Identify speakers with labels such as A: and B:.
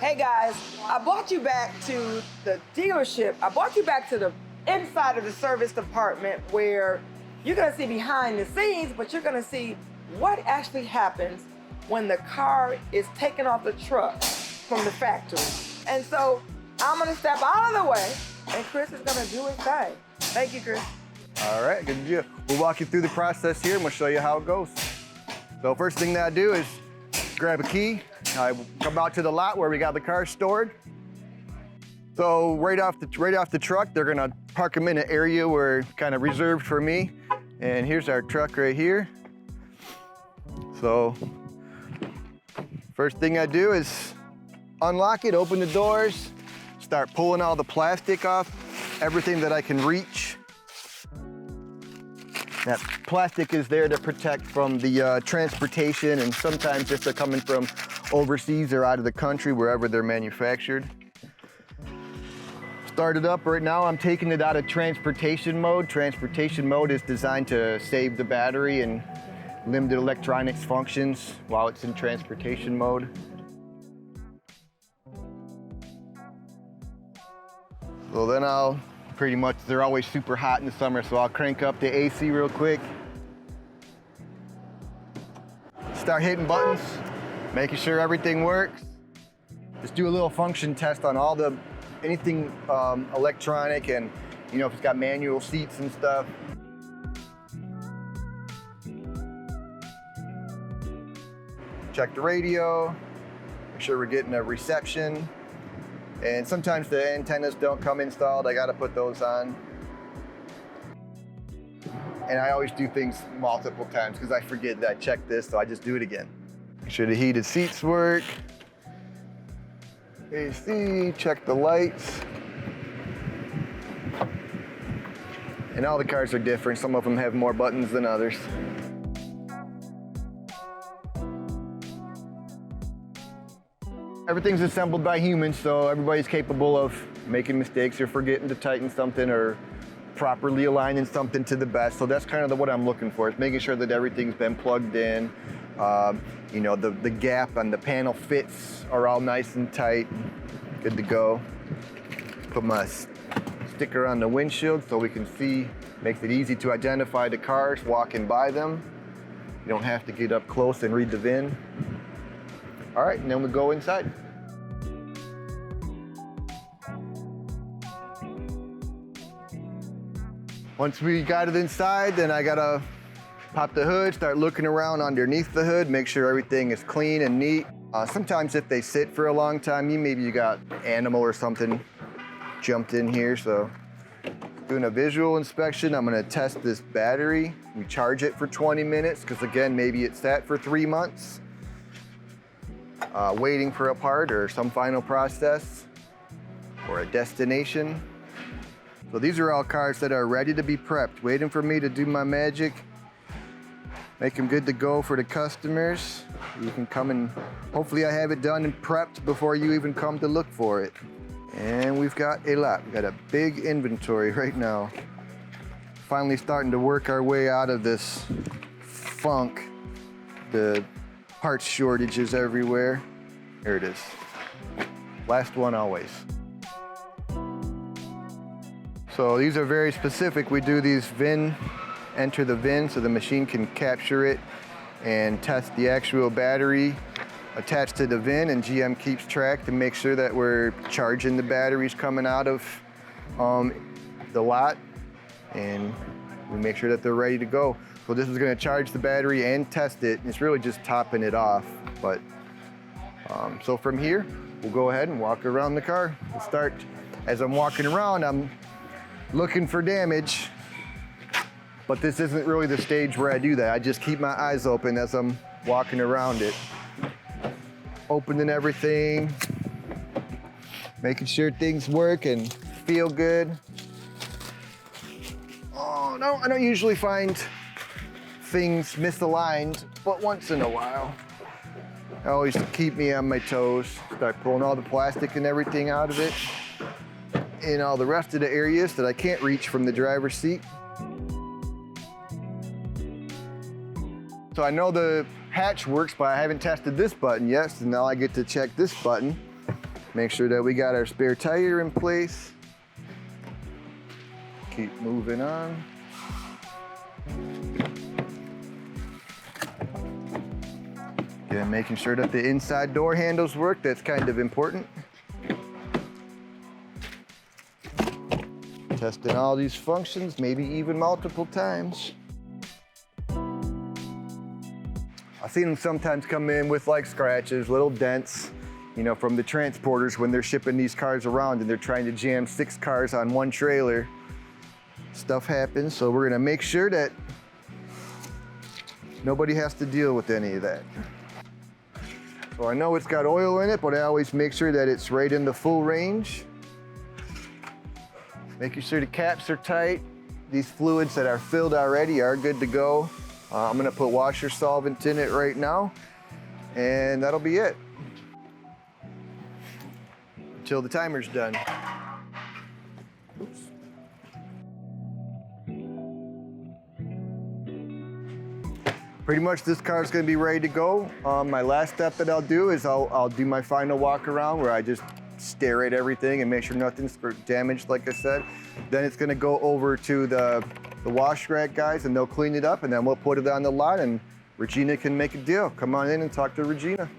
A: Hey guys, I brought you back to the dealership. I brought you back to the inside of the service department where you're gonna see behind the scenes, but you're gonna see what actually happens when the car is taken off the truck from the factory. And so I'm gonna step out of the way and Chris is gonna do his thing. Thank you, Chris.
B: All right, good deal. We'll walk you through the process here and we'll show you how it goes. So first thing that I do is grab a key. I come out to the lot where we got the car stored. So right off the truck, they're gonna park them in an area where kind of reserved for me. And here's our truck right here. So first thing I do is unlock it, open the doors, start pulling all the plastic off, everything that I can reach. That plastic is there to protect from the transportation, and sometimes if they're coming from overseas or out of the country, wherever they're manufactured. Start it up. Right now I'm taking it out of transportation mode. Transportation mode is designed to save the battery and limited electronics functions while it's in transportation mode. So then I'll pretty much, they're always super hot in the summer, so I'll crank up the AC real quick. Start hitting buttons, making sure everything works. Just do a little function test on anything electronic, and if it's got manual seats and stuff. Check the radio, make sure we're getting a reception. And sometimes the antennas don't come installed. I gotta put those on. And I always do things multiple times because I forget that I checked this, so I just do it again. Make sure the heated seats work. AC, check the lights. And all the cars are different. Some of them have more buttons than others. Everything's assembled by humans, so everybody's capable of making mistakes or forgetting to tighten something or properly aligning something to the best. So that's kind of what I'm looking for, is making sure that everything's been plugged in. The gap on the panel fits are all nice and tight, good to go. Put my sticker on the windshield so we can see, makes it easy to identify the cars walking by them. You don't have to get up close and read the VIN. All right, and then we go inside. Once we got it inside, then I gotta pop the hood, start looking around underneath the hood, make sure everything is clean and neat. Sometimes if they sit for a long time, maybe you got animal or something jumped in here, so doing a visual inspection. I'm gonna test this battery. We charge it for 20 minutes, because again, maybe it sat for 3 months. Waiting for a part or some final process or a destination. So these are all cars that are ready to be prepped, waiting for me to do my magic, make them good to go for the customers. You can come and hopefully I have it done and prepped before you even come to look for it. And we've got a lot. We've got a big inventory right now. Finally starting to work our way out of this funk. The parts shortages everywhere. Here it is. Last one always. So these are very specific. We do these VIN, enter the VIN so the machine can capture it and test the actual battery attached to the VIN, and GM keeps track to make sure that we're charging the batteries coming out of the lot, and we make sure that they're ready to go. So this is gonna charge the battery and test it. It's really just topping it off. But so from here, we'll go ahead and walk around the car. We'll start, as I'm walking around, I'm looking for damage, but this isn't really the stage where I do that. I just keep my eyes open as I'm walking around it. Opening everything, making sure things work and feel good. Oh no, I don't usually find things misaligned, but once in a while. Always keep me on my toes. Start pulling all the plastic and everything out of it, and all the rest of the areas that I can't reach from the driver's seat. So I know the hatch works, but I haven't tested this button yet, so now I get to check this button. Make sure that we got our spare tire in place. Keep moving on. Again, making sure that the inside door handles work, that's kind of important. Testing all these functions, maybe even multiple times. I've seen them sometimes come in with like scratches, little dents, you know, from the transporters when they're shipping these cars around and they're trying to jam 6 cars on one trailer. Stuff happens, so we're gonna make sure that nobody has to deal with any of that. So I know it's got oil in it, but I always make sure that it's right in the full range. Making sure the caps are tight. These fluids that are filled already are good to go. I'm gonna put washer solvent in it right now, and that'll be it. Until the timer's done. Oops. Pretty much this car's gonna be ready to go. My last step that I'll do is I'll do my final walk around where I just stare at everything and make sure nothing's damaged, like I said. Then it's gonna go over to the wash rack guys and they'll clean it up and then we'll put it on the lot and Regina can make a deal. Come on in and talk to Regina.